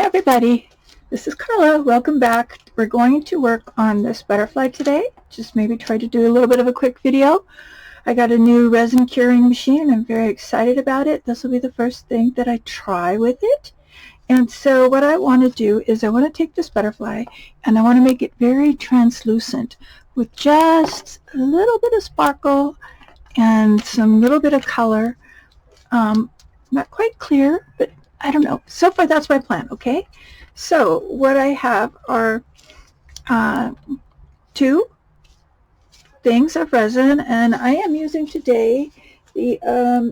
everybody, this is Carla. Welcome back. We're going to work on this butterfly today. Just maybe try to do a little bit of a quick video. I got a new resin curing machine and I'm very excited about it. This will be the first thing that I try with it. And so what I want to do is I want to take this butterfly and I want to make it very translucent with just a little bit of sparkle and some little bit of color. Not quite clear, but I don't know. So far, that's my plan, okay? So what I have are two things of resin, and I am using today the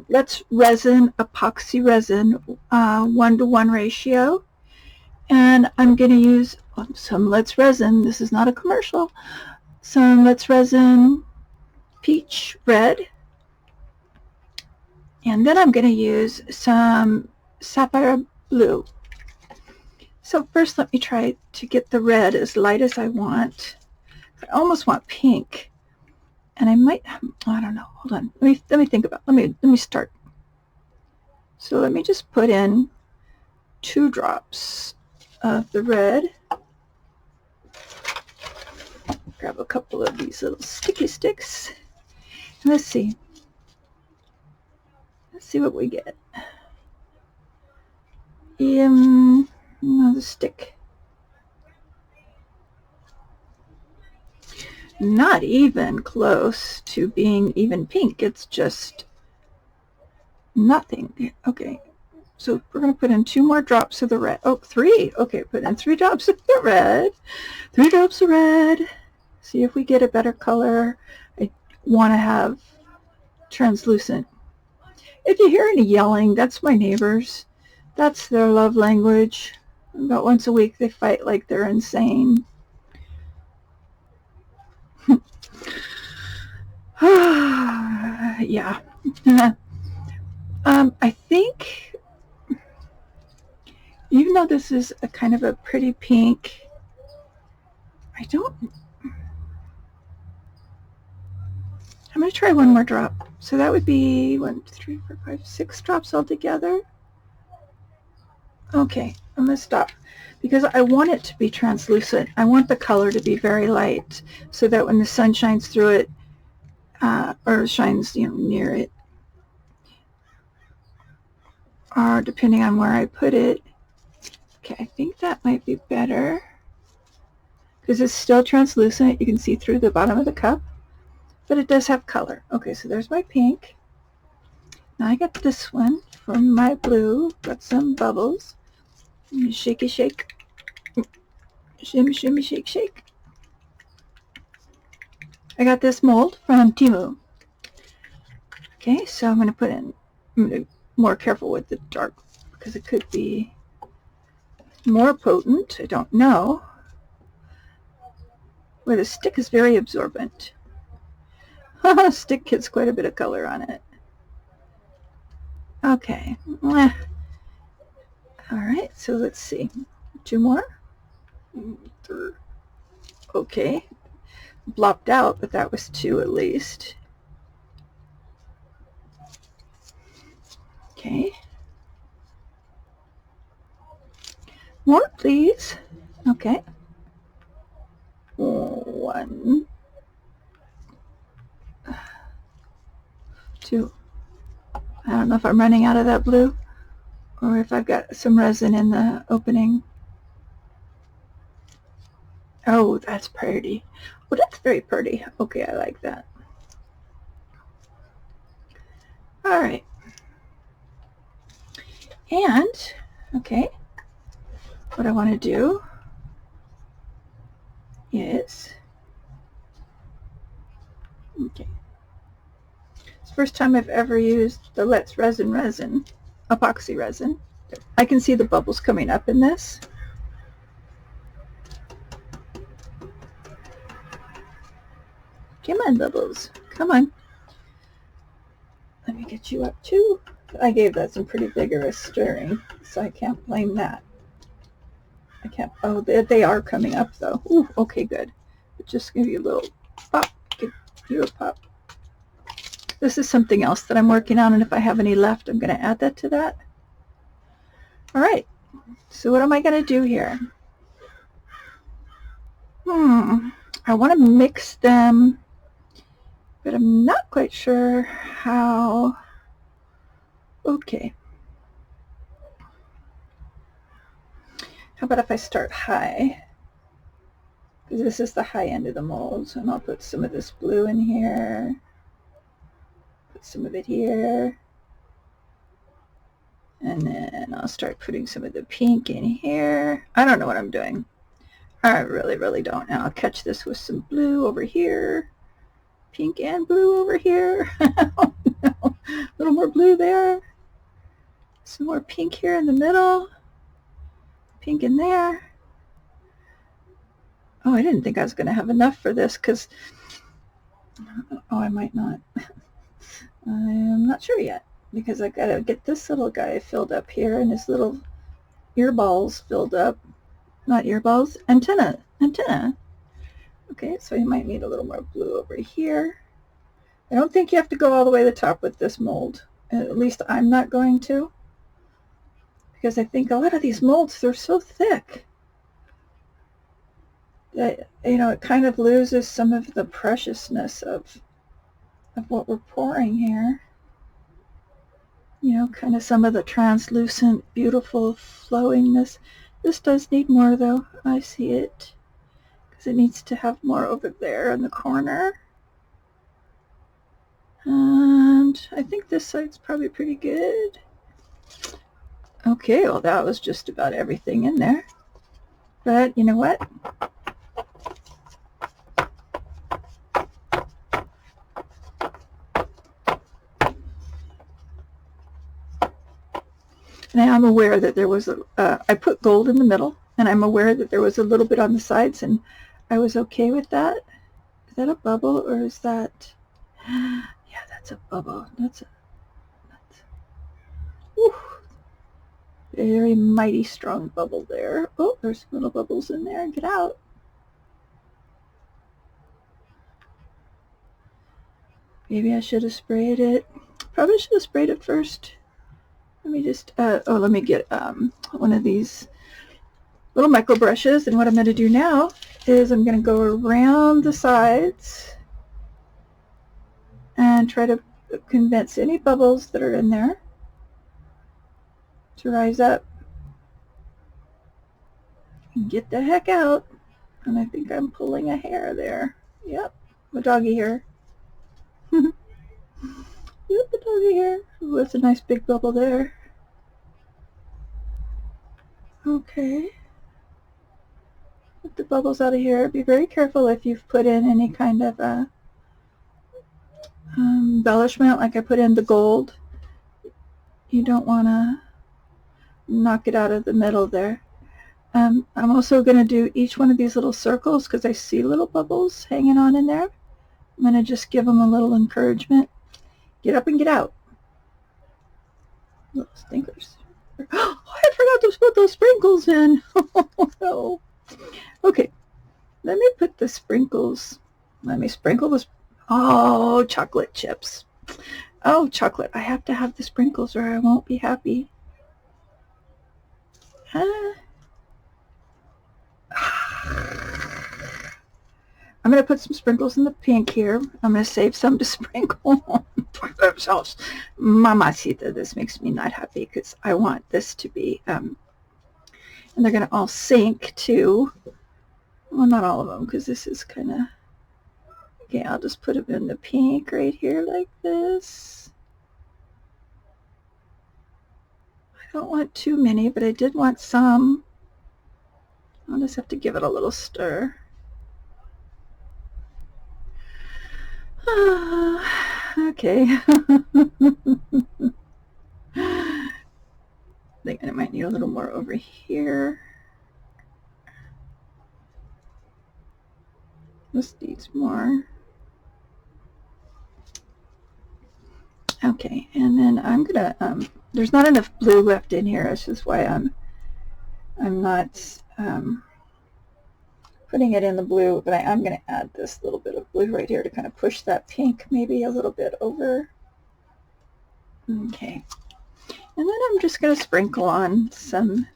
Let's Resin epoxy resin 1-to-1 ratio. And I'm going to use some Let's Resin. This is not a commercial. Some Let's Resin peach red. And then I'm going to use some sapphire blue. So first let me try to get the red as light as I want. I almost want pink. And I might, I don't know, hold on. Let me think about, let me start. So let me just put in 2 drops of the red. Grab a couple of these little sticky sticks. And let's see. Let's see what we get. Another stick. Not even close to being even pink. It's just nothing. Okay, so we're going to put in 2 more drops of the red. Oh, 3. Okay, put in 3 drops of the red. 3 drops of red. See if we get a better color. I want to have translucent. If you hear any yelling, that's my neighbors. That's their love language. About once a week they fight like they're insane. Yeah. I think, even though this is a kind of a pretty pink, I'm going to try 1 more drop. So that would be 1, 2, 3, 4, 5, 6 drops altogether. Okay, I'm going to stop because I want it to be translucent. I want the color to be very light so that when the sun shines through it, or shines near it, or depending on where I put it. Okay, I think that might be better because it's still translucent. You can see through the bottom of the cup, but it does have color. Okay, so there's my pink. Now I got this one from my blue. Got some bubbles. Shaky shake. Shimmy shimmy shake shake. I got this mold from Timu. Okay, so I'm going to put in, I'm going to be more careful with the dark because it could be more potent. I don't know. Where the stick is very absorbent. Stick gets quite a bit of color on it. Okay. Alright, so let's see. 2 more. Okay. Blopped out, but that was 2 at least. Okay. More, please. Okay. 1, 2. I don't know if I'm running out of that blue or if I've got some resin in the opening. Oh, that's pretty. Oh, that's very pretty. Okay, I like that. All right. And, okay, what I want to do is, okay, it's the first time I've ever used the Let's Resin epoxy resin. I can see the bubbles coming up in this. Come on, bubbles. Come on. Let me get you up too. I gave that some pretty vigorous stirring, so I can't blame that. I can't, oh, they are coming up though. Ooh, okay, good. But just give you a little pop. Give you a pop. This is something else that I'm working on, and if I have any left, I'm going to add that to that. All right. So what am I going to do here? I want to mix them, but I'm not quite sure how. Okay. How about if I start high? Because this is the high end of the mold, and I'll put some of this blue in here, put some of it here, and then I'll start putting some of the pink in here. I don't know what I'm doing. I really don't. And I'll catch this with some blue over here, pink and blue over here. Oh, no. A little more blue there, some more pink here in the middle, pink in there. Oh, I didn't think I was going to have enough for this because, oh, I might not. I'm not sure yet because I got to get this little guy filled up here and his little earballs filled up. Not earballs, antenna. Okay, so you might need a little more blue over here. I don't think you have to go all the way to the top with this mold. At least I'm not going to. Because I think a lot of these molds, they're so thick that, you know, it kind of loses some of the preciousness of what we're pouring here. You know, kind of some of the translucent, beautiful flowingness. This does need more though. I see it. Because it needs to have more over there in the corner. And I think this side's probably pretty good. Okay, well that was just about everything in there. But you know what? And I'm aware that there was I put gold in the middle, and I'm aware that there was a little bit on the sides, and I was okay with that. Is that a bubble, or is that, yeah, that's a bubble. That's whew, very mighty strong bubble there. Oh, there's little bubbles in there. Get out. Maybe I should have sprayed it. Probably should have sprayed it first. Let me just, let me get one of these little micro brushes, and what I'm going to do now is I'm going to go around the sides and try to convince any bubbles that are in there to rise up and get the heck out. And I think I'm pulling a hair there. Yep, a doggy hair. Yep, a doggy hair. Ooh, that's a nice big bubble there. Okay. Get the bubbles out of here. Be very careful if you've put in any kind of embellishment, like I put in the gold. You don't want to knock it out of the middle there. I'm also going to do each one of these little circles because I see little bubbles hanging on in there. I'm going to just give them a little encouragement. Get up and get out. Little stinkers. Oh, I forgot to put those sprinkles in. Oh, no. Okay, let me put the sprinkles. Let me sprinkle this. Oh, chocolate chips. Oh, chocolate. I have to have the sprinkles or I won't be happy. I'm going to put some sprinkles in the pink here. I'm going to save some to sprinkle for themselves. Mamacita, this makes me not happy because I want this to be, and they're going to all sink too. Well, not all of them because this is kind of, okay, I'll just put them in the pink right here like this. I don't want too many, but I did want some. I'll just have to give it a little stir. Okay. I think I might need a little more over here. This needs more. Okay, and then I'm gonna, there's not enough blue left in here. That's just why I'm not putting it in the blue, but I am going to add this little bit of blue right here to kind of push that pink maybe a little bit over. Okay, and then I'm just going to sprinkle on some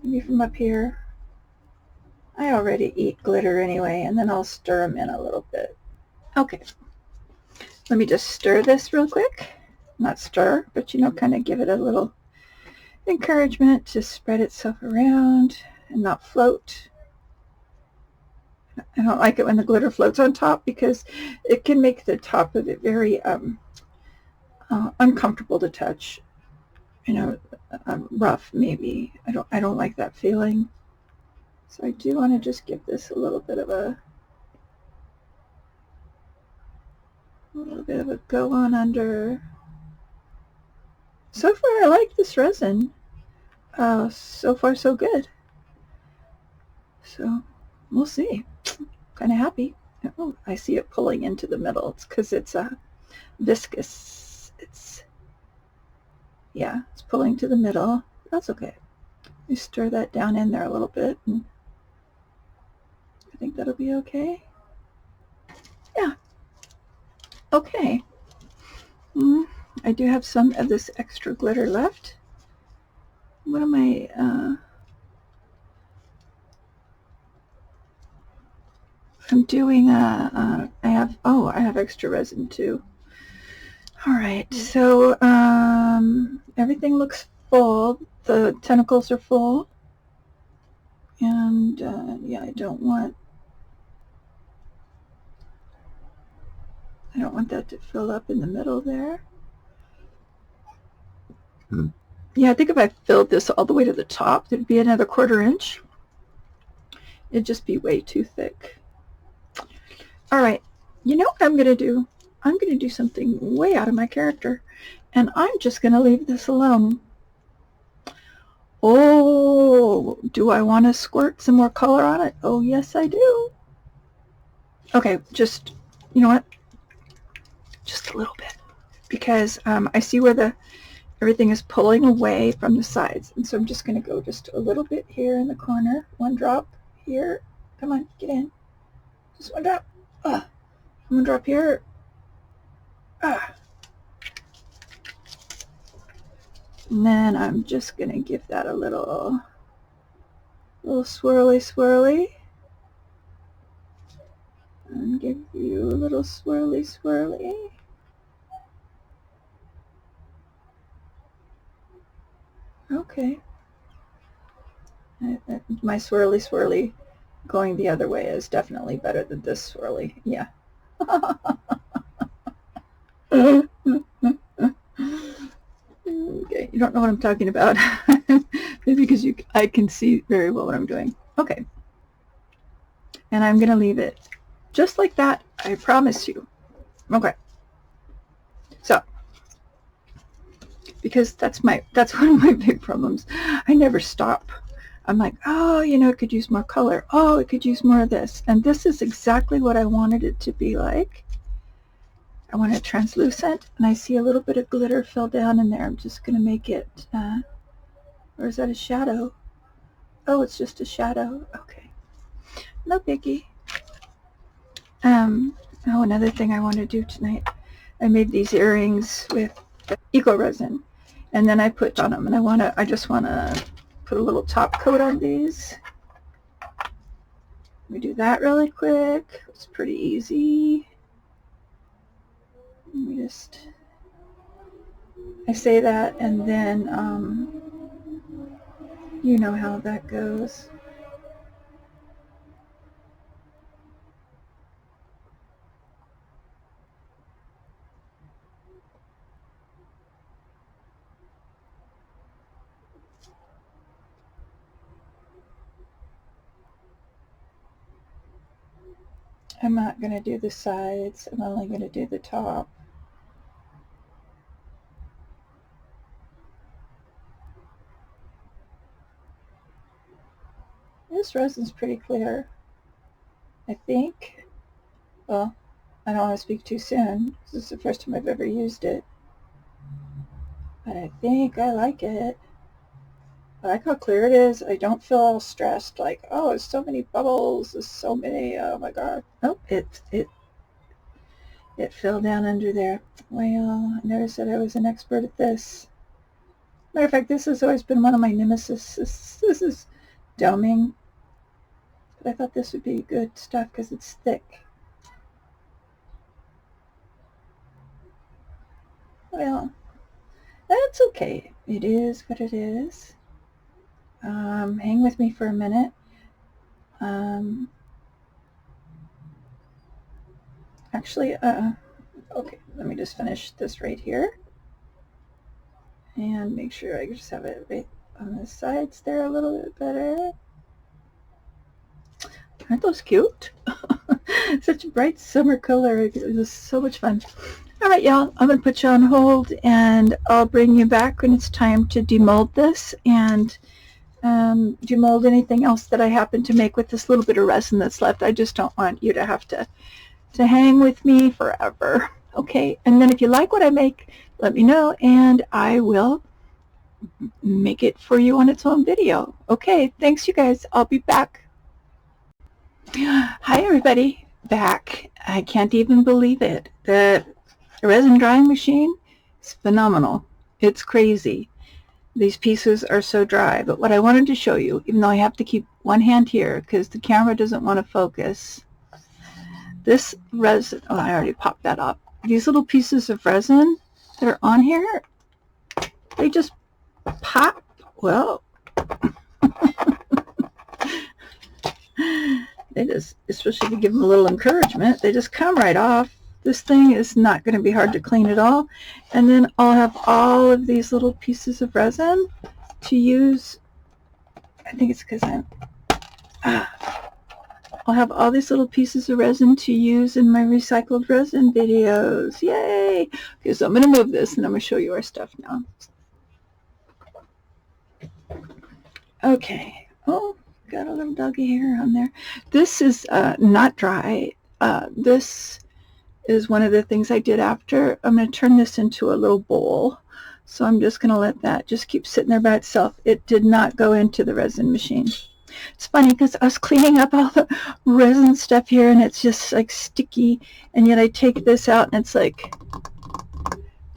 maybe from up here. I already eat glitter anyway, and then I'll stir them in a little bit. Okay, let me just stir this real quick. Not stir, but you know, kind of give it a little encouragement to spread itself around and not float. I don't like it when the glitter floats on top because it can make the top of it very uncomfortable to touch. You know, rough maybe. I don't like that feeling. So I do want to just give this a little bit of a go on under. So far I like this resin. So far so good. So we'll see. Kind of happy. Oh, I see it pulling into the middle. It's because it's viscous. Yeah, it's pulling to the middle. That's okay. You stir that down in there a little bit, and I think that'll be okay. Yeah. Okay. I do have some of this extra glitter left. What am I? I'm doing I have extra resin too. All right, so everything looks full. The tentacles are full, and yeah, I don't want that to fill up in the middle there. Yeah, I think if I filled this all the way to the top, it'd be another 1/4 inch. It'd just be way too thick. All right, you know what I'm going to do? I'm going to do something way out of my character, and I'm just going to leave this alone. Oh, do I want to squirt some more color on it? Oh, yes, I do. Okay, just, you know what? Just a little bit, because I see where everything is pulling away from the sides, and so I'm just going to go just a little bit here in the corner. One drop here. Come on, get in. Just one drop. One drop here. And then I'm just going to give that a little swirly. And give you a little swirly. Okay. My swirly going the other way is definitely better than this swirly. Yeah. Okay, you don't know what I'm talking about. Maybe because I can see very well what I'm doing. Okay. And I'm going to leave it just like that, I promise you. Okay. So, because that's one of my big problems. I never stop. I'm like, oh, you know, it could use more color. Oh, it could use more of this. And this is exactly what I wanted it to be like. I want it translucent, and I see a little bit of glitter fell down in there. I'm just going to make it, or is that a shadow? Oh, it's just a shadow. Okay. No biggie. Oh, another thing I want to do tonight. I made these earrings with eco resin, and then I put on them, and I just want to put a little top coat on these. Let me do that really quick. It's pretty easy. Let me just, I say that, and then you know how that goes. I'm not going to do the sides. I'm only going to do the top. This resin's pretty clear, I think. Well, I don't want to speak too soon. This is the first time I've ever used it. But I think I like it. I like how clear it is. I don't feel all stressed like, oh, there's so many bubbles. There's so many, oh my God. Oh, it fell down under there. Well, I never said I was an expert at this. Matter of fact, this has always been one of my nemesis. This is doming. But I thought this would be good stuff because it's thick. Well, that's okay. It is what it is. Hang with me for a minute. Actually, okay, let me just finish this right here. And make sure I just have it right on the sides there a little bit better. Aren't those cute? Such a bright summer color. It was so much fun. All right, y'all, I'm going to put you on hold, and I'll bring you back when it's time to demold this and demold anything else that I happen to make with this little bit of resin that's left. I just don't want you to have to hang with me forever. Okay, and then if you like what I make, let me know, and I will make it for you on its own video. Okay, thanks, you guys. I'll be back. Hi, everybody. Back. I can't even believe it. The resin drying machine is phenomenal. It's crazy. These pieces are so dry. But what I wanted to show you, even though I have to keep one hand here because the camera doesn't want to focus, this resin, oh, I already popped that up. These little pieces of resin that are on here, they just pop. Well, they just, especially if you give them a little encouragement, they just come right off. This thing is not going to be hard to clean at all. And then I'll have all of these little pieces of resin to use. I think it's because I'll have all these little pieces of resin to use in my recycled resin videos. Yay! Okay, so I'm going to move this and I'm going to show you our stuff now. Okay. Oh, got a little doggy hair on there. This is not dry. This is one of the things I did after. I'm going to turn this into a little bowl. So I'm just going to let that just keep sitting there by itself. It did not go into the resin machine. It's funny because I was cleaning up all the resin stuff here and it's just like sticky, and yet I take this out and it's like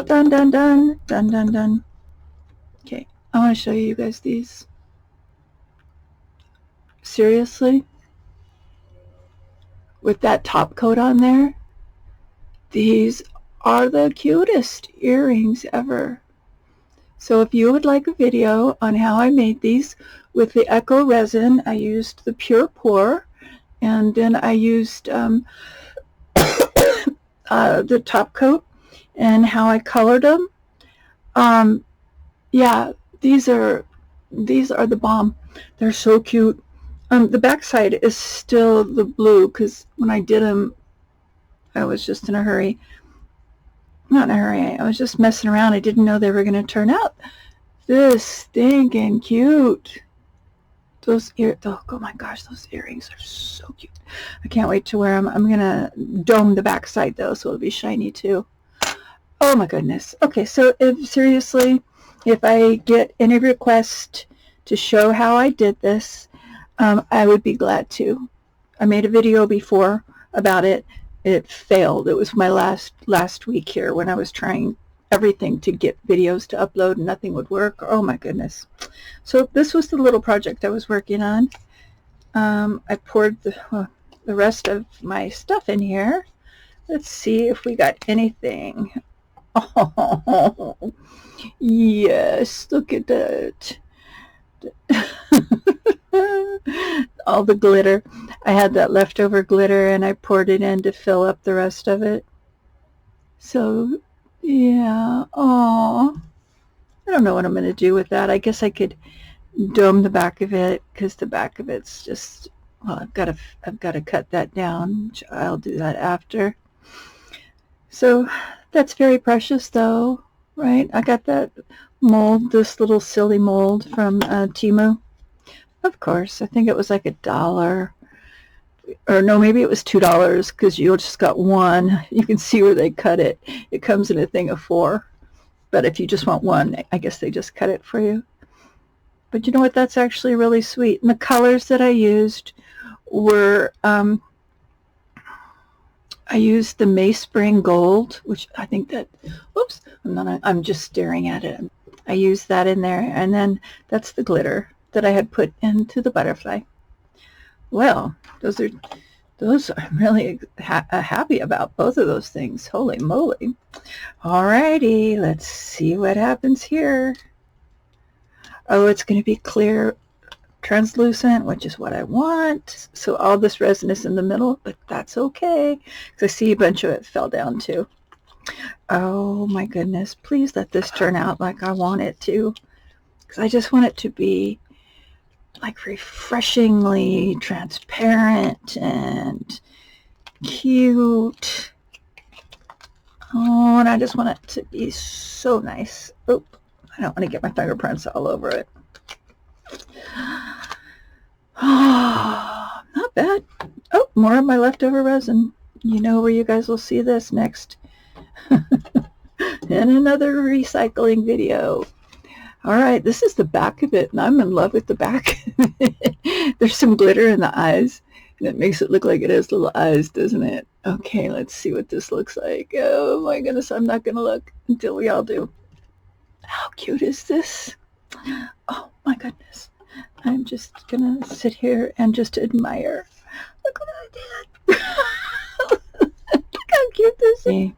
done, done, done, done, done, done. Okay, I want to show you guys these. Seriously? With that top coat on there, these are the cutest earrings ever. So if you would like a video on how I made these with the Eco resin, I used the Pure Pour, and then I used the top coat and how I colored them. Yeah, these are the bomb. They're so cute. The backside is still the blue because when I did them, I was just in a hurry. Not in a hurry. I was just messing around. I didn't know they were going to turn out this stinking cute. Those oh my gosh, those earrings are so cute. I can't wait to wear them. I'm going to dome the backside though, so it'll be shiny too. Oh my goodness. Okay, so seriously, if I get any request to show how I did this, I would be glad to. I made a video before about it. It failed. It was my last week here when I was trying everything to get videos to upload and nothing would work. Oh my goodness. So this was the little project I was working on. I poured the rest of my stuff in here. Let's see if we got anything. Oh, yes, look at that. All the glitter. I had that leftover glitter and I poured it in to fill up the rest of it. So, yeah. Oh, I don't know what I'm going to do with that. I guess I could dome the back of it because the back of it's just, well, I've got to cut that down, which I'll do that after. So that's very precious though, right? I got that mold, this little silly mold from Temu. Of course, I think it was like $1, or no, maybe it was $2 because you just got one. You can see where they cut it. It comes in a thing of 4, but if you just want one, I guess they just cut it for you. But you know what? That's actually really sweet. And the colors that I used were, I used the Mayspring Gold, which I think that, whoops, I'm just staring at it. I used that in there, and then that's the glitter that I had put into the butterfly. Well, I'm really happy about both of those things. Holy moly. Alrighty, let's see what happens here. Oh, it's going to be clear, translucent, which is what I want. So all this resin is in the middle, but that's okay, because I see a bunch of it fell down too. Oh my goodness, please let this turn out like I want it to, because I just want it to be like refreshingly transparent and cute. Oh, and I just want it to be so nice. Oh, I don't want to get my fingerprints all over it. Oh, not bad. Oh, more of my leftover resin. You know where you guys will see this next. In another recycling video. All right, this is the back of it, and I'm in love with the back. There's some glitter in the eyes, and it makes it look like it has little eyes, doesn't it? Okay, let's see what this looks like. Oh my goodness, I'm not going to look until we all do. How cute is this? Oh my goodness. I'm just going to sit here and just admire. Look what I did. Look how cute this is.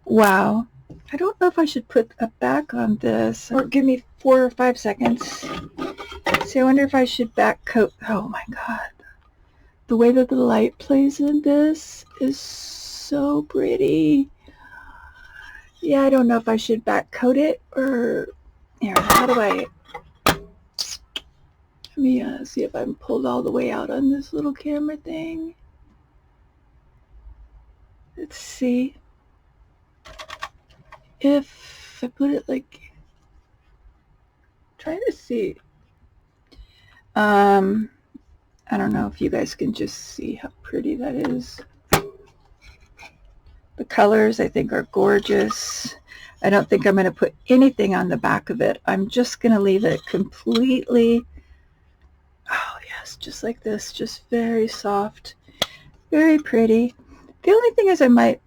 Wow. I don't know if I should put a back on this, or give me 4 or 5 seconds. See, I wonder if I should back coat. Oh my God. The way that the light plays in this is so pretty. Yeah, I don't know if I should back coat it, or here, how do I, let me see if I'm pulled all the way out on this little camera thing. Let's see. If I put it like, trying to see. I don't know if you guys can just see how pretty that is. The colors, I think, are gorgeous. I don't think I'm going to put anything on the back of it. I'm just going to leave it completely, oh yes, just like this, just very soft, very pretty. The only thing is I might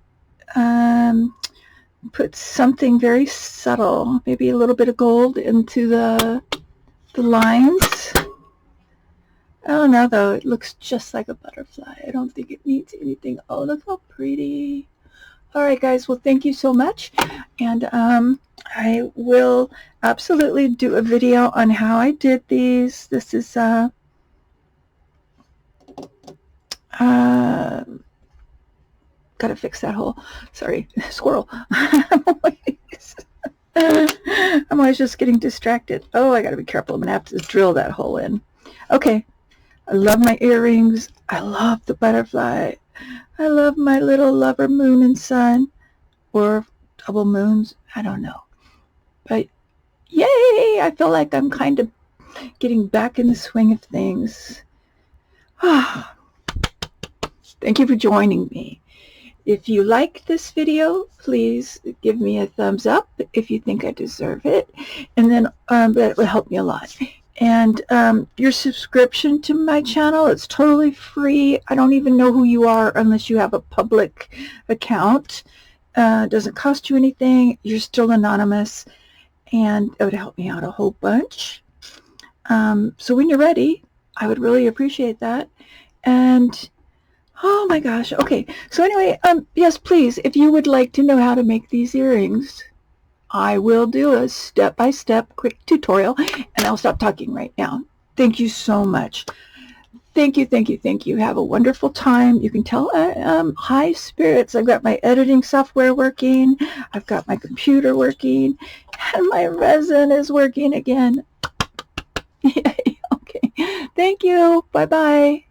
put something very subtle, maybe a little bit of gold into the lines. I don't know though, it looks just like a butterfly. I don't think it needs anything. Oh, look how pretty. All right guys, well thank you so much, and I will absolutely do a video on how I did these. This is gotta fix that hole. Sorry, squirrel. I'm always just getting distracted. Oh, I gotta be careful. I'm gonna have to drill that hole in. Okay, I love my earrings. I love the butterfly. I love my little lover moon and sun, or double moons. I don't know. But yay, I feel like I'm kind of getting back in the swing of things. Thank you for joining me. If you like this video, please give me a thumbs up if you think I deserve it, and then that would help me a lot. And your subscription to my channel, it's totally free. I don't even know who you are unless you have a public account. It doesn't cost you anything. You're still anonymous, and it would help me out a whole bunch. So when you're ready, I would really appreciate that. And oh my gosh. Okay. So anyway, yes, please, if you would like to know how to make these earrings, I will do a step-by-step quick tutorial, and I'll stop talking right now. Thank you so much. Thank you, thank you, thank you. Have a wonderful time. You can tell high spirits. I've got my editing software working. I've got my computer working, and my resin is working again. Yay. Okay. Thank you. Bye-bye.